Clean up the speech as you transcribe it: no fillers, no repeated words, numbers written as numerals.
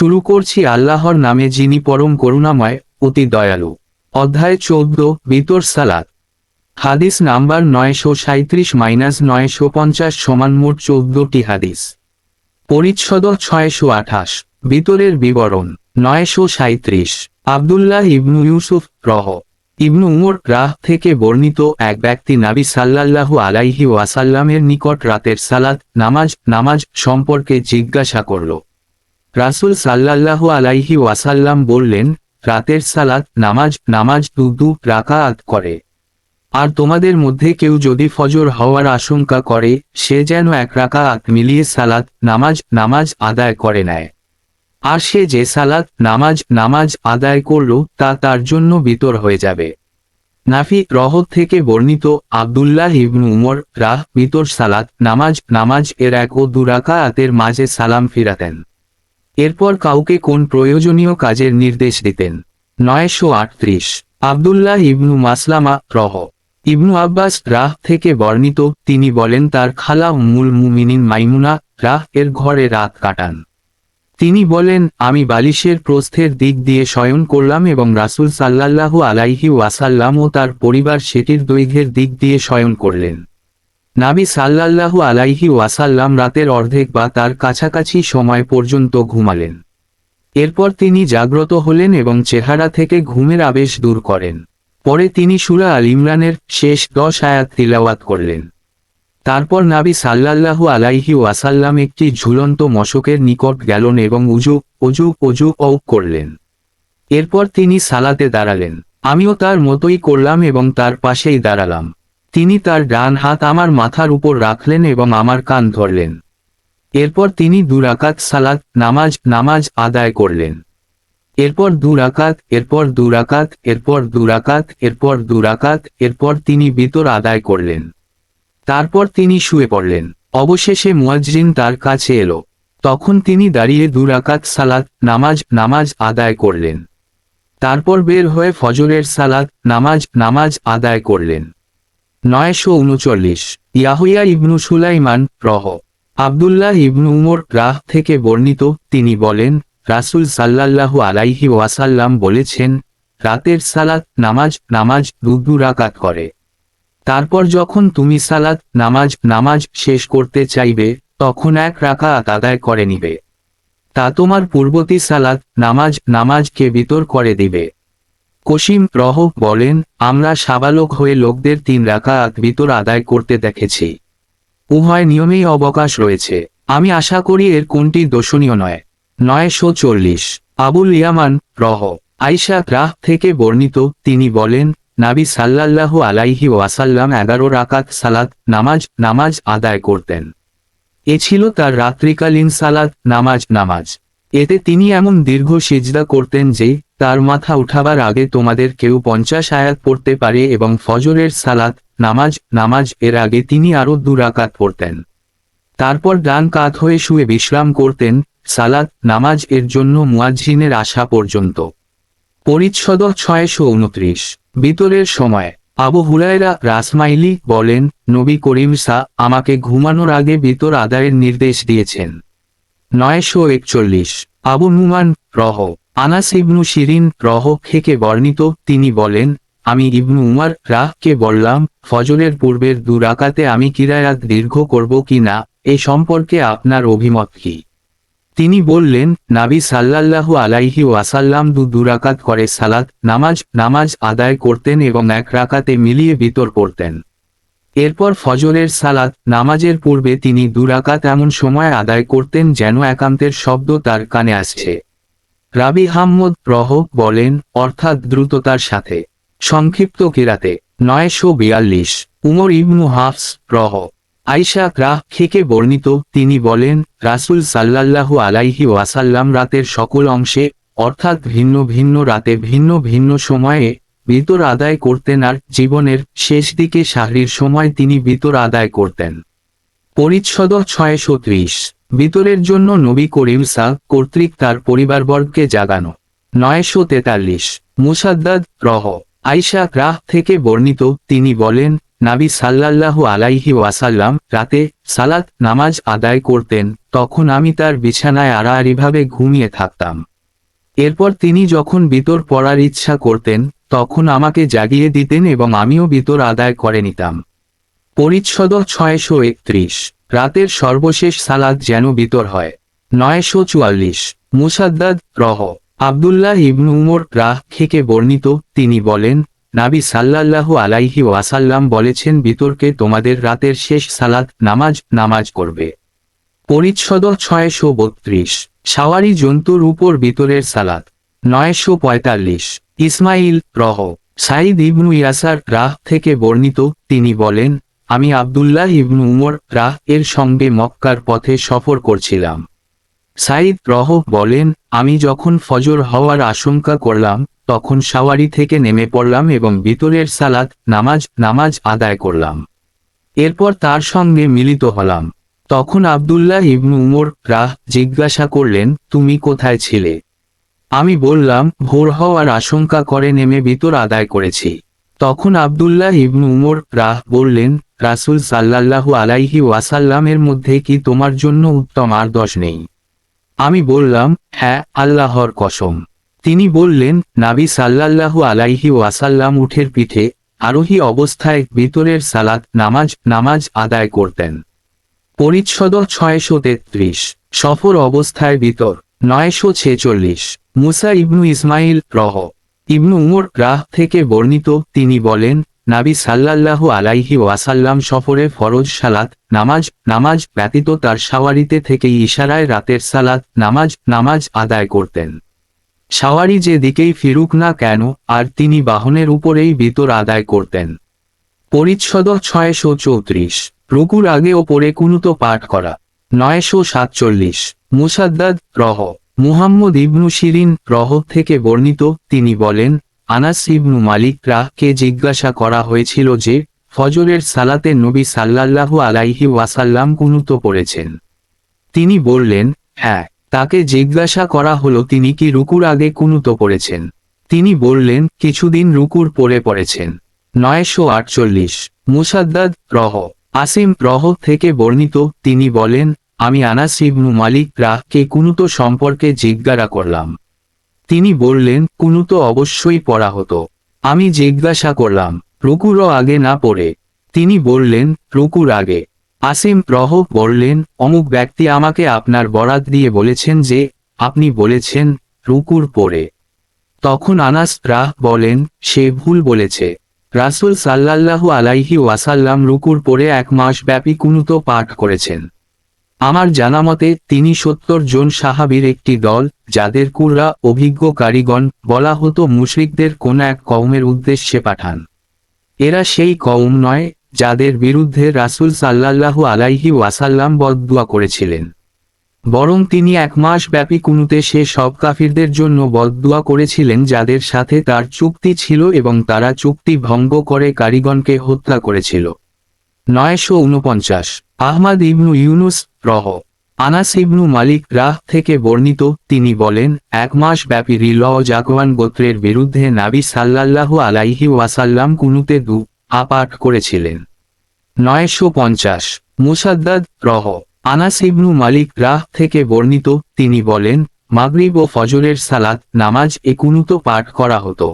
শুরু করছি আল্লাহর নামে, যিনি পরম করুণাময়, অতি দয়ালু। অধ্যায় 14, বিতর সালাত। হাদিস নাম্বার 937-950 মোট 14টি হাদিস। পরিচ্ছদ 628। বিতরের বিবরণ। 937। আব্দুল্লাহ ইবনু ইউসুফ রহ ইবনু উমর রাহ থেকে বর্ণিত, এক ব্যক্তি নবী সাল্লাল্লাহু আলাইহি ওয়াসাল্লামের নিকট রাতের সালাত নামাজ সম্পর্কে জিজ্ঞাসা করল। রাসূল সাল্লাল্লাহু আলাইহি ওয়াসাল্লাম বললেন, রাতের সালাত নামাজ দু রাকাত করে। আর তোমাদের মধ্যে কেউ যদি ফজর হওয়ার আশঙ্কা করে, সে যেন এক রাকাত মিলিয়ে সালাত নামাজ আদায় করে নেয়। আর সে যে সালাত নামাজ আদায় করল, তা তার জন্য বিতর হয়ে যাবে। নাফি রহ থেকে বর্ণিত, আব্দুল্লাহ ইবনু উমর বিতর সালাত নামাজ এর 1 ও 2 রাকাতের মাঝে সালাম ফিরাতেন। এরপর কাউকে কোন প্রয়োজনীয় কাজের নির্দেশ দিতেন। 938। আব্দুল্লাহ ইবনু মাসলামা রহ ইবনু আব্বাস থেকে বর্ণিত, তিনি বলেন, তার খালা উম্মুল মুমিনিন মাইমুনা এর ঘরে রাত কাটান। তিনি বলেন, আমি বালিশের প্রস্থের দিক দিয়ে শয়ন করলাম এবং রাসূল সাল্লাল্লাহু আলাইহি ওয়াসাল্লাম ও তার পরিবার সেটির দৈর্ঘ্যের দিক দিয়ে শয়ন করলেন। নবী সাল্লাল্লাহু আলাইহি ওয়াসাল্লাম রাতের অর্ধেক বা তার কাছাকাছি সময় পর্যন্ত ঘুমালেন। এরপর তিনি জাগ্রত হলেন এবং চেহারা থেকে ঘুমের আবেশ দূর করেন। পরে তিনি সূরা আল ইমরানের শেষ 10 আয়াত তিলাওয়াত করলেন। তারপর নবী সাল্লাল্লাহু আলাইহি ওয়াসাল্লাম একটি ঝুলন্ত মশকের নিকট গেলেন এবং অজু করলেন। এরপর তিনি সালাতে দাঁড়ালেন। আমিও তার মতোই করলাম এবং তার পাশেই দাঁড়ালাম। তিনি তার ডান হাত আমার মাথার উপর রাখলেন এবং আমার কান ধরলেন। এরপর তিনি 2 রাকাত সালাত নামাজ আদায় করলেন। এরপর 2 রাকাত, এরপর 2 রাকাত, এরপর 2 রাকাত, এরপর 2 রাকাত, এরপর তিনি বিতর আদায় করলেন। তারপর তিনি শুয়ে পড়লেন। অবশেষে মুয়াজ্জিন তার কাছে এলো। তখন তিনি দাঁড়িয়ে 2 রাকাত সালাত নামাজ আদায় করলেন। তারপর বের হয়ে ফজরের সালাত নামাজ আদায় করলেন। 939। ইয়াহইয়া ইবনু সুলাইমান রহ আব্দুল্লাহ ইবনু উমর থেকে বর্ণিত, তিনি বলেন, রাসূল সাল্লাল্লাহু আলাইহি ওয়াসাল্লাম বলেছেন, রাতের সালাত নামাজ 2 রাকাত করে। তারপর যখন তুমি সালাত নামাজ শেষ করতে চাইবে, তখন 1 রাকাত আদায় করে নিবে। তা তোমার পূর্ববর্তী সালাত নামাজকে বিতর করে দিবে। কসিম রহ বলেন, আমরা সাবালক হয়ে লোকদের 3 রাকাত বিতর আদায় করতে দেখেছি। উভয় নিয়মেই অবকাশ রয়েছে। আমি আশা করি এর কোনটি দোষণীয় নয়। 940। আবুল ইয়ামান রহ আয়েশা থেকে বর্ণিত, তিনি বলেন, নবী সাল্লাল্লাহু আলাইহি ওয়াসাল্লাম 11 রাকাত সালাত নামাজ আদায় করতেন। এ ছিল তার রাত্রিকালীন সালাত নামাজ। এতে তিনি এমন দীর্ঘ সিজদা করতেন যে, তার মাথা উঠাবার আগে তোমাদের কেউ 50 আয়াত পড়তে পারে, এবং ফজরের সালাত নামাজ এর আগে তিনি আরও 2 রাকাত পড়তেন। তারপর ডান কাত হয়ে শুয়ে বিশ্রাম করতেন, সালাত নামাজ এর জন্য মুয়াজ্জিনের আসা পর্যন্ত। পরিচ্ছদ 629। বিতরের সময়। আবু হুরায়রা রাসমাইলি বলেন, নবী করিম আমাকে ঘুমানোর আগে বিতর আদায়ের নির্দেশ দিয়েছেন। 941। আবু নুমান রহ আনাস ইবনু শিরিন থেকে বর্ণিত, তিনি বলেন, আমি ইবনু উমর কে বললাম, ফজরের পূর্বের 2 রাকাতে আমি কিরায়াত দীর্ঘ করব কি না, এ সম্পর্কে আপনার অভিমত কি? তিনি বললেন, নবী সাল্লাল্লাহু আলাইহি ওয়াসাল্লাম 2 রাকাত করে সালাত নামাজ আদায় করতেন এবং 1 রাকাতে মিলিয়ে বিতর পড়তেন। এরপর ফজরের সালাত নামাজের পূর্বে তিনি 2 রাকাত এমন সময় আদায় করতেন যেন একান্তের শব্দ তার কানে আসছে। রাবি হাম্মদ বলেন, অর্থাৎ দ্রুততার সাথে। সংক্ষিপ্ত কিরাতে। 942। উমর ইবনু হাফস আয়েশা থেকে বর্ণিত, তিনি বলেন, রাসূল সাল্লাল্লাহু আলাইহি ওয়াসাল্লাম রাতের সকল অংশে, অর্থাৎ ভিন্ন ভিন্ন রাতে ভিন্ন ভিন্ন সময়ে বিতর আদায় করতেন, আর জীবনের শেষ দিকে সাহরির সময় তিনি বিতর আদায় করতেন। পরিচ্ছদ 630। বিতরের জন্য নবী করিম কর্তৃক তার পরিবারবর্গকে জাগানো। 943। মুসাদ্দাদ আয়েশা থেকে বর্ণিত, তিনি বলেন, নবী সাল্লাল্লাহু আলাইহি ওয়াসাল্লাম রাতে সালাত নামাজ আদায় করতেন, তখন আমি তার বিছানায় আড়াআড়িভাবে ঘুমিয়ে থাকতাম। এরপর তিনি যখন বিতর পড়ার ইচ্ছা করতেন তখন আমাকে জাগিয়ে দিতেন এবং আমিও বিতর আদায় করে নিতাম। পরিচ্ছদ 631। রাতের সর্বশেষ সালাত যেন বিতর হয়। 944। মুসাদ্দাদ রহ আব্দুল্লাহ ইবনু উমর রাহ থেকে বর্ণিত, তিনি বলেন, নাবী সাল্লাল্লাহু আলাইহি ওয়াসাল্লাম বলেছেন, বিতরকে তোমাদের রাতের শেষ সালাত নামাজ করবে। পরিচ্ছদ 632। সাওয়ারি জন্তুর উপর বিতরের সালাত। 945। ইসমাইল রহ সাইদ ইবনু ইয়াসার রাহ থেকে বর্ণিত, তিনি বলেন, আমি আব্দুল্লাহ ইবনু উমর রাহ এর সঙ্গে মক্কার পথে সফর করছিলাম। সাইদ রহ বলেন, আমি যখন ফজর হওয়ার আশঙ্কা করলাম তখন সাওয়ারি থেকে নেমে পড়লাম এবং বিতরের সালাত নামাজ আদায় করলাম। এরপর তার সঙ্গে মিলিত হলাম। তখন আব্দুল্লাহ ইবনু উমর রাহ জিজ্ঞাসা করলেন, তুমি কোথায় ছিলে? আমি বললাম, ভোর হওয়ার আশঙ্কা করে নেমে বিতর আদায় করেছি। তখন আব্দুল্লাহ ইবনু উমর রাহ বললেন, রাসূল সাল্লাল্লাহু আলাইহি ওয়াসাল্লামের মধ্যে কি তোমার জন্য উত্তম আদর্শ নেই? আমি বললাম, হ্যাঁ, আল্লাহর কসম। তিনি বললেন, নাবী সাল্লাল্লাহু আলাইহি ওয়াসাল্লাম উঠের পিঠে আরোহী অবস্থায় বিতরের সালাত নামাজ আদায় করতেন। পরিচ্ছদ 633। সফর অবস্থায় বিতর। 946। মুসা ইবনু ইসমাইল রহ ইবনু উমর রাহ থেকে বর্ণিত, তিনি বলেন, নাবী সাল্লাল্লাহু আলাইহি ওয়াসাল্লাম সফরে ফরজ সালাত নামাজ ব্যতীত তার সাওয়ারিতে থেকে ইশারায় রাতের সালাত নামাজ আদায় করতেন। সাওয়ারি যে দিকেই ফিরুক না কেন আর তিনি বাহনের উপরেই বিতর আদায় করতেন। পরিচ্ছদ 634। রুকুর আগে ও পরে কুনুত পাঠ করা। 947। মুসাদ্দাদ রহ মুহাম্মদ ইবনু শিরিন রহ থেকে বর্ণিত, তিনি বলেন, আনাস ইবনু মালিক রাহকে জিজ্ঞাসা করা হয়েছিল যে, ফজরের সালাতে নবী সাল্লাল্লাহু আলাইহি ওয়াসাল্লাম কুনুত পড়েছেন। তিনি বললেন, হ্যাঁ। তাকে জিজ্ঞাসা করা হলো, তিনি কি রুকুর আগে কুনুত পড়েছেন? তিনি বললেন, কিছুদিন রুকুর পরে পড়েছেন। 948। মুসাদ্দাদ রহ আসিম রহ থেকে বর্ণিত, তিনি বলেন, আমি আনাস ইবনু মালিক রাহকে কুনুত সম্পর্কে জিজ্ঞাসা করলাম। তিনি বললেন, কুনুত অবশ্যই পড়া হতো। আমি জিজ্ঞাসা করলাম, রুকুরও আগে না পড়ে? তিনি বললেন, রুকুর আগে। আসিম রহ বললেন, অমুক ব্যক্তি আমাকে আপনার বরাত দিয়ে বলেছেন যে, আপনি বলেছেন রুকুর পরে। তখন আনাস রাহ বলেন, সে ভুল বলেছে। রাসূল সাল্লাল্লাহু আলাইহি ওয়াসাল্লাম রুকুর পরে 1 মাস ব্যাপী কুনুত পাঠ করেছেন। আমার জানামতে তিনি 70 জন সাহাবীর একটি দল, যাদের কুররা অভিজ্ঞ কারিগণ বলা হতো, মুশরিকদের কোন এক কওমের উদ্দেশ্যে পাঠান। এরা সেই কওম নয় যাদের বিরুদ্ধে রাসূল সাল্লাল্লাহু আলাইহি ওয়াসাল্লাম বদদুয়া করেছিলেন, বরং তিনি 1 মাস ব্যাপী কুনুতে সে সব কাফিরদের জন্য বদদুয়া করেছিলেন যাদের সাথে তার চুক্তি ছিল এবং তারা চুক্তি ভঙ্গ করে কারিগণকে হত্যা করেছিল। 949। আহমাদ ইবনু ইউনুস রহ আনাস ইবনু মালিক রাহ থেকে বর্ণিত, তিনি বলেন, 1 মাস ব্যাপী রিল ও জাকওয়ান গোত্রের বিরুদ্ধে নাবী সাল্লাল্লাহু আলাইহি ওয়াসাল্লাম কুনুতে দুআ পাঠ করেছিলেন। 950। মুসাদ্দাদ রহ আনাস ইবনু মালিক রাহ থেকে বর্ণিত, তিনি বলেন, মাগরিব ও ফজরের সালাত নামাজ কুনুত পাঠ করা হতো।